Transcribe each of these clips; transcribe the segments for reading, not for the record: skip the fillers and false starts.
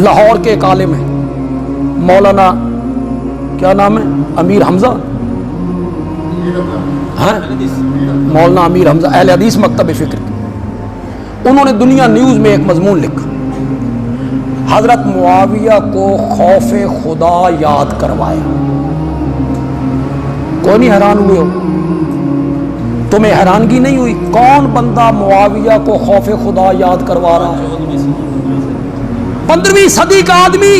لاہور کے ایک عالم ہیں مولانا کیا نام ہے امیر حمزہ مولانا امیر حمزہ اہل حدیث مکتب فکر، انہوں نے دنیا نیوز میں ایک مضمون لکھا، حضرت معاویہ کو خوف خدا یاد کروایا۔ کوئی نہیں حیران ہوئے ہو؟ تمہیں حیرانگی نہیں ہوئی؟ کون بندہ معاویہ کو خوف خدا یاد کروا رہا ہے؟ 15ویں صدی کا آدمی،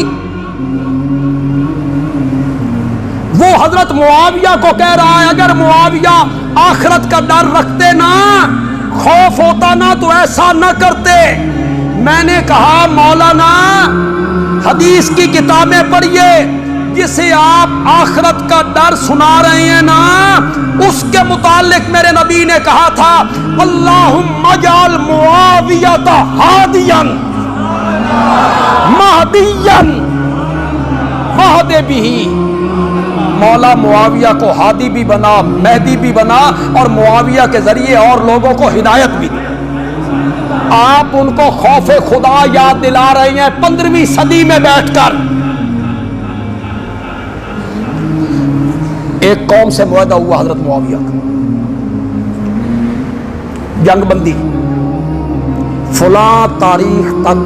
وہ حضرت معاویہ کو کہہ رہا ہے اگر معاویہ آخرت کا ڈر رکھتے نا، خوف ہوتا نا تو ایسا نہ کرتے۔ میں نے کہا مولانا حدیث کی کتابیں پڑھیے، جسے آپ آخرت کا ڈر سنا رہے ہیں نا، اس کے متعلق میرے نبی نے کہا تھا اللہم اجعل معاویہ ہادیا مہدیا واہد بہ، مولا معاویہ کو ہادی بھی بنا، مہدی بھی بنا، اور معاویہ کے ذریعے اور لوگوں کو ہدایت بھی دی۔ آپ ان کو خوف خدا یاد دلا رہے ہیں 15ویں صدی میں بیٹھ کر۔ ایک قوم سے معاہدہ ہوا حضرت معاویہ کا، جنگ بندی، فلاں تاریخ تک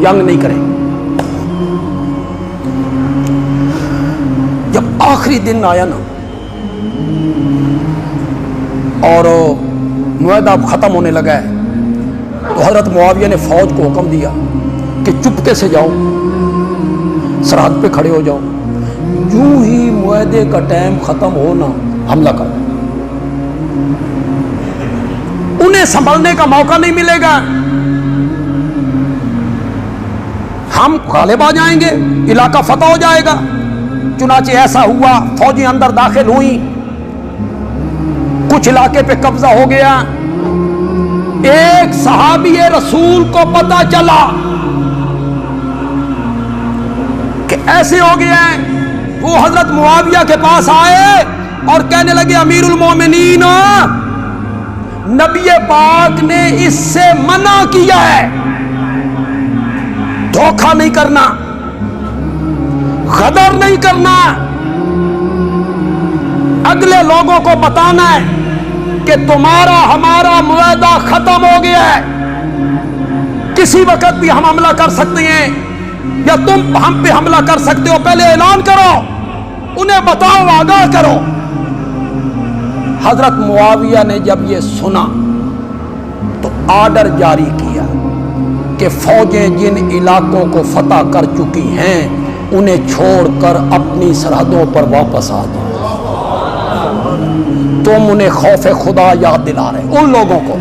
جنگ نہیں کریں۔ جب آخری دن آیا نا اور معاہدہ اب ختم ہونے لگا ہے، تو حضرت معاویہ نے فوج کو حکم دیا کہ چپکے سے جاؤ، سرحد پہ کھڑے ہو جاؤ، یوں ہی معاہدے کا ٹائم ختم ہونا حملہ کر، انہیں سنبھلنے کا موقع نہیں ملے گا، ہم غالب آ جائیں گے، علاقہ فتح ہو جائے گا۔ چنانچہ ایسا ہوا، فوجیں اندر داخل ہوئیں، کچھ علاقے پہ قبضہ ہو گیا۔ ایک صحابی رسول کو پتہ چلا کہ ایسے ہو گیا ہے، وہ حضرت معاویہ کے پاس آئے اور کہنے لگے امیر المومنین، نبی پاک نے اس سے منع کیا ہے، دھوکہ نہیں کرنا، غدر نہیں کرنا، اگلے لوگوں کو بتانا ہے کہ تمہارا ہمارا معاہدہ ختم ہو گیا ہے، کسی وقت بھی ہم حملہ کر سکتے ہیں یا تم ہم پہ حملہ کر سکتے ہو، پہلے اعلان کرو، انہیں بتاؤ، آگاہ کرو۔ حضرت معاویہ نے جب یہ سنا تو آرڈر جاری کیا کہ فوجیں جن علاقوں کو فتح کر چکی ہیں انہیں چھوڑ کر اپنی سرحدوں پر واپس آ جاؤ۔ تم انہیں خوف خدا یاد دلا رہے ہو، ان لوگوں کو،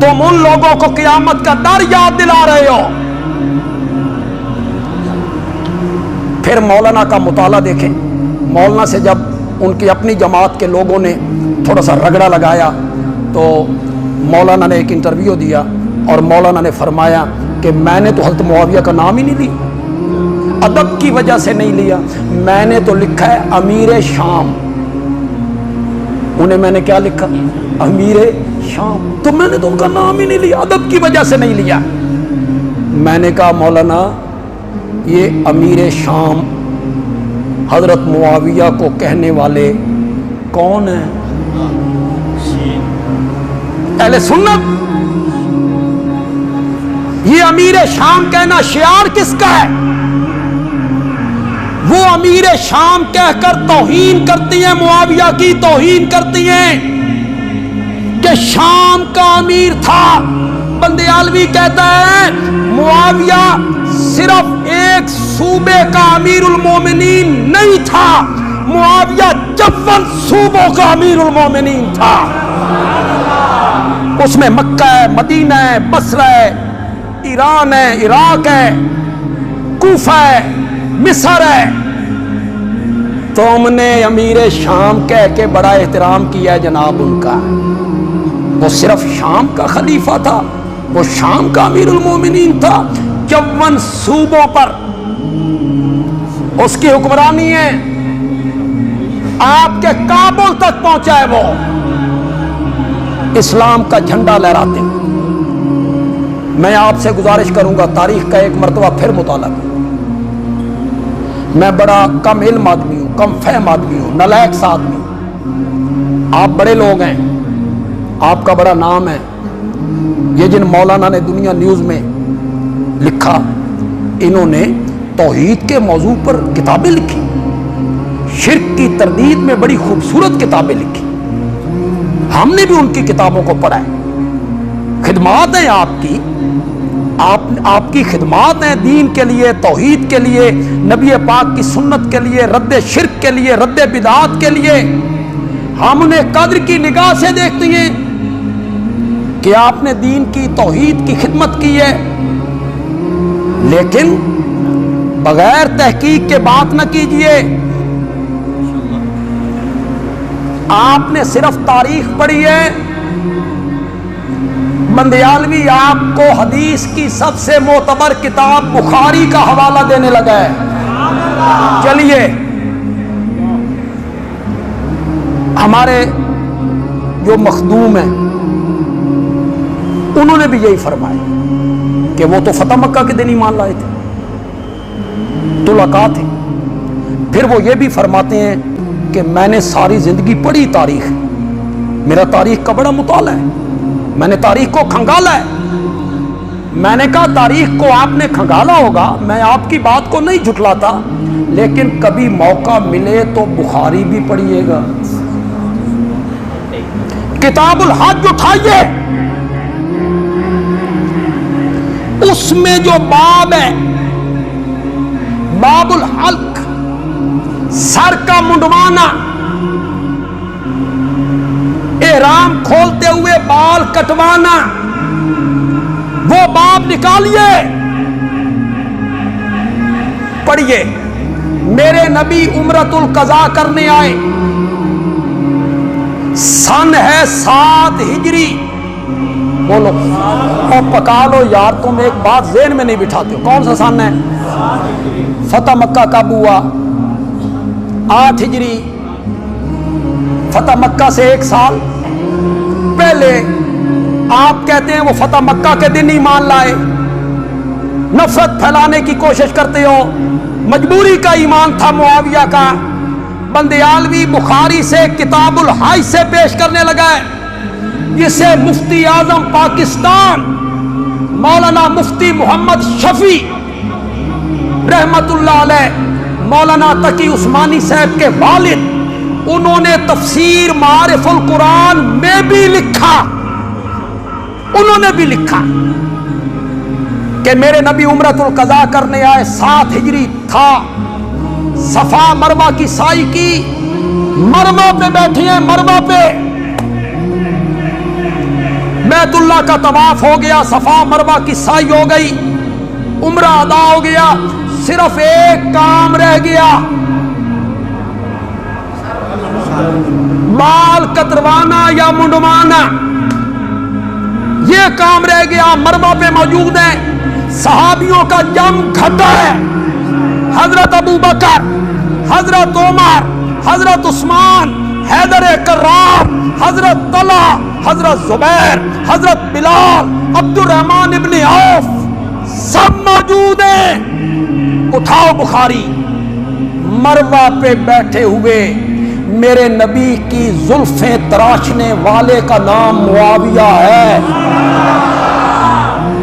تم ان لوگوں کو قیامت کا ڈر یاد دلا رہے ہو۔ پھر مولانا کا مطالعہ دیکھیں، مولانا سے جب ان کی اپنی جماعت کے لوگوں نے تھوڑا سا رگڑا لگایا تو مولانا نے ایک انٹرویو دیا اور مولانا نے فرمایا کہ میں نے تو حضرت معاویہ کا نام ہی نہیں لیا، ادب کی وجہ سے نہیں لیا، میں نے تو لکھا ہے امیر شام، انہیں میں نے کیا لکھا؟ امیر شام، تو میں نے تو ان کا نام ہی نہیں لیا، ادب کی وجہ سے نہیں لیا۔ میں نے کہا مولانا یہ امیر شام حضرت معاویہ کو کہنے والے کون ہیں؟ اہل سنت۔ یہ امیر شام کہنا شعار کس کا ہے؟ وہ امیر شام کہہ کر توہین کرتی ہیں، معاویہ کی توہین کرتی ہیں کہ شام کا امیر تھا۔ بندیالوی کہتا ہے معاویہ صرف ایک صوبے کا امیر المومنین نہیں تھا، معاویہ 54 صوبوں کا امیر المومنین تھا۔ اس میں مکہ ہے، مدینہ ہے، بصرہ ہے، ایران ہے، عراق ہے، کوفہ ہے، مصر ہے۔ تم نے امیر شام کہہ کے بڑا احترام کیا ہے جناب ان کا، وہ صرف شام کا خلیفہ تھا، وہ شام کا امیر المومنین تھا، 54 صوبوں پر اس کی حکمرانی ہے، آپ کے کابل تک پہنچا ہے وہ، اسلام کا جھنڈا لہراتے ہوئے۔ میں آپ سے گزارش کروں گا تاریخ کا ایک مرتبہ پھر مطالعہ کروں. میں بڑا کم علم آدمی ہوں، کم فہم آدمی ہوں، نالائق سا آدمی ہوں. آپ بڑے لوگ ہیں، آپ کا بڑا نام ہے. یہ جن مولانا نے دنیا نیوز میں لکھا، انہوں نے توحید کے موضوع پر کتابیں لکھی، شرک کی تردید میں بڑی خوبصورت کتابیں لکھی. ہم نے بھی ان کی کتابوں کو پڑھا ہے. خدمات ہیں آپ کی، آپ کی خدمات ہیں دین کے لیے، توحید کے لیے، نبی پاک کی سنت کے لیے، رد شرک کے لیے، رد بدعات کے لیے. ہم انہیں قدر کی نگاہ سے دیکھتے ہیں کہ آپ نے دین کی، توحید کی خدمت کی ہے، لیکن بغیر تحقیق کے بات نہ کیجئے. آپ نے صرف تاریخ پڑھی ہے. بندیالوی آپ کو حدیث کی سب سے معتبر کتاب بخاری کا حوالہ دینے لگا ہے. چلیے، ہمارے جو مخدوم ہیں انہوں نے بھی یہی فرمایا کہ وہ تو فتح مکہ کے دن ایمان لائے تھے، طلقاء تھے. پھر وہ یہ بھی فرماتے ہیں کہ میں نے ساری زندگی پڑھی تاریخ، میرا تاریخ کا بڑا مطالعہ ہے، میں نے تاریخ کو کھنگالا ہے. میں نے کہا تاریخ کو آپ نے کھنگالا ہوگا، میں آپ کی بات کو نہیں جھٹلاتا، لیکن کبھی موقع ملے تو بخاری بھی پڑھیے گا. کتاب الحج اٹھائیے، اس میں جو باب ہے، باب الحلق، سر کا منڈوانا، احرام کھولتے ہوئے بال کٹوانا، وہ باب نکالیے، پڑھیے. میرے نبی عمرۃ القضاء کرنے آئے، سن ہے 7 ہجری. بولو اور پکا لو یار، تم ایک بات ذہن میں نہیں بٹھاتے ہو. کون سا سن ہے؟ فتح مکہ کب ہوا؟ 8 ہجری. فتح مکہ سے 1 سال پہلے. آپ کہتے ہیں وہ فتح مکہ کے دن ایمان لائے. نفرت پھیلانے کی کوشش کرتے ہو. مجبوری کا ایمان تھا معاویہ کا. بندیالوی بخاری سے کتاب الحج سے پیش کرنے لگا ہے، جسے مفتی اعظم پاکستان مولانا مفتی محمد شفیع رحمت اللہ علیہ، مولانا تقی عثمانی صاحب کے والد، انہوں نے تفسیر معارف القرآن میں بھی لکھا، انہوں نے بھی لکھا کہ میرے نبی عمرۃ القضاء کرنے آئے، 7 ہجری تھا. صفا مروہ کی سائی کی، مروہ پہ بیٹھے ہیں، مروہ پہ بیت اللہ کا طواف ہو گیا، صفا مروہ کی سائی ہو گئی، عمرہ ادا ہو گیا. صرف ایک کام رہ گیا، بال کتروانا یا منڈوانا، یہ کام رہ گیا. مروہ پہ موجود ہیں، صحابیوں کا جم گھٹا ہے. حضرت ابو بکر، حضرت عمر، حضرت عثمان، حیدر کرار، حضرت طلحہ، حضرت زبیر، حضرت بلال، عبد الرحمن ابن عوف، سب موجود ہیں. اٹھاؤ بخاری. مروہ پہ بیٹھے ہوئے میرے نبی کی زلفیں تراشنے والے کا نام معاویہ ہے.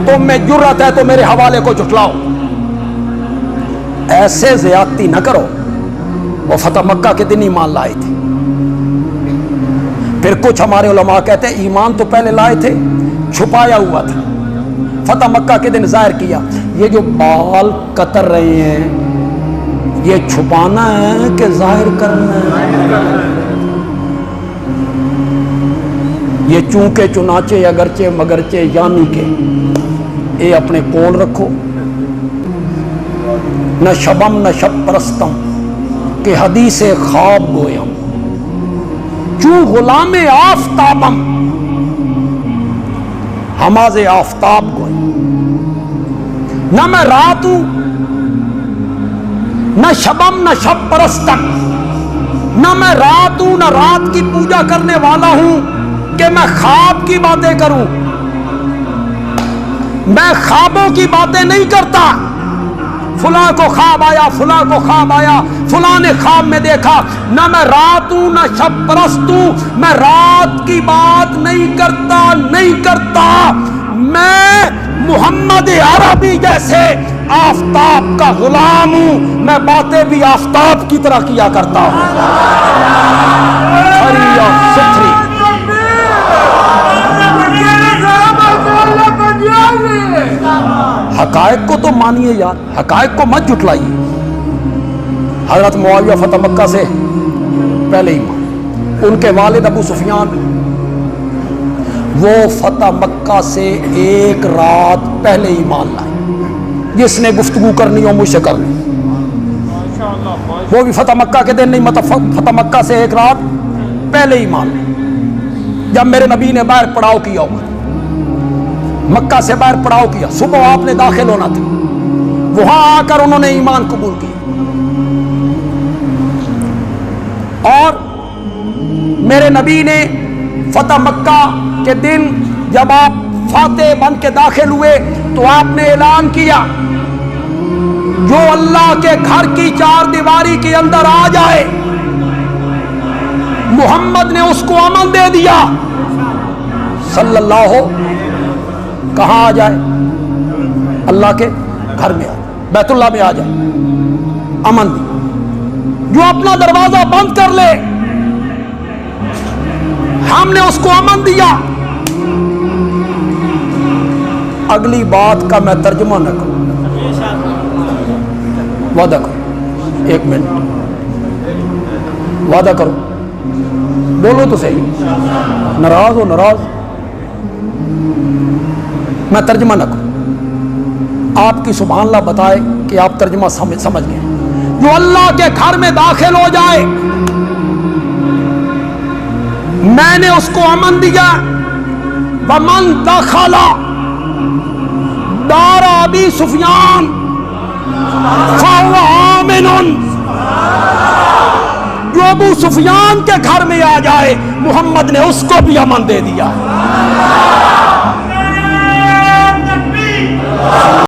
تم میں جرت ہے تو میرے حوالے کو جھٹلاؤ. ایسے زیادتی نہ کرو. وہ فتح مکہ کے دن ایمان لائے تھے. پھر کچھ ہمارے علماء کہتے ہیں ایمان تو پہلے لائے تھے، چھپایا ہوا تھا، فتح مکہ کے دن ظاہر کیا. یہ جو بال کتر رہے ہیں، یہ چھپانا ہے کہ ظاہر کرنا ہے؟ یہ چونکہ چنانچہ اگرچہ مگرچہ یعنی کہ اے اپنے کول رکھو. نہ شبم نہ شب پرستم کہ حدیث خواب گویم، چوں غلام آفتابم ہماز آفتاب گویم. نہ میں رات ہوں، نہ شبم نہ شب پرستم، نہ میں رات ہوں نہ رات کی پوجا کرنے والا ہوں کہ میں خواب کی باتیں کروں. میں خوابوں کی باتیں نہیں کرتا، فلاں کو خواب آیا، فلاں کو خواب آیا، فلاں نے خواب میں دیکھا، نہ میں رات ہوں نہ شب پرست ہوں، میں رات کی بات نہیں کرتا، میں محمد عربی جیسے آفتاب کا غلام ہوں، میں باتیں بھی آفتاب کی طرح کیا کرتا ہوں، کھری اور ستھری۔ حقائق کو تو مانیے یار، حقائق کو مت جھٹلائیے۔ حضرت معاویہ فتح مکہ سے پہلے ہی مان، ان کے والد ابو سفیان وہ فتح مکہ سے ایک رات پہلے ہی مان لائے، جس نے گفتگو کرنی ہو مجھ سے کر لیں، وہ بھی فتح مکہ کے دن نہیں، مطلب فتح مکہ سے ایک رات پہلے ہی مان لیں۔ جب میرے نبی نے باہر پڑاؤ کیا ہوا، مکہ سے باہر پڑاؤ کیا، صبح آپ نے داخل ہونا تھا، وہاں آ کر انہوں نے ایمان قبول کیا، اور میرے نبی نے فتح مکہ کے دن جب آپ فاتح بن کے داخل ہوئے تو آپ نے اعلان کیا، جو اللہ کے گھر کی چار دیواری کے اندر آ جائے، محمد نے اس کو امن دے دیا، صلی اللہ ہو کہاں آ جائے؟ اللہ کے گھر میں آ جائے، بیت اللہ میں آ جائے، امن دی۔ جو اپنا دروازہ بند کر لے، ہم نے اس کو امن دیا۔ اگلی بات کا میں ترجمہ نہ کروں، وعدہ کرو، ایک منٹ وعدہ کرو، بولو تو صحیح، ناراض ہو ناراض، میں ترجمہ نہ کروں، آپ کی سبحان اللہ بتائے کہ آپ ترجمہ سمجھ گئے۔ جو اللہ کے گھر میں داخل ہو جائے، میں نے اس کو امن دیا، ومن دخل دار ابی سفیان فهو آمن، جو ابو سفیان کے گھر میں آ جائے محمد نے اس کو بھی امن دے دیا۔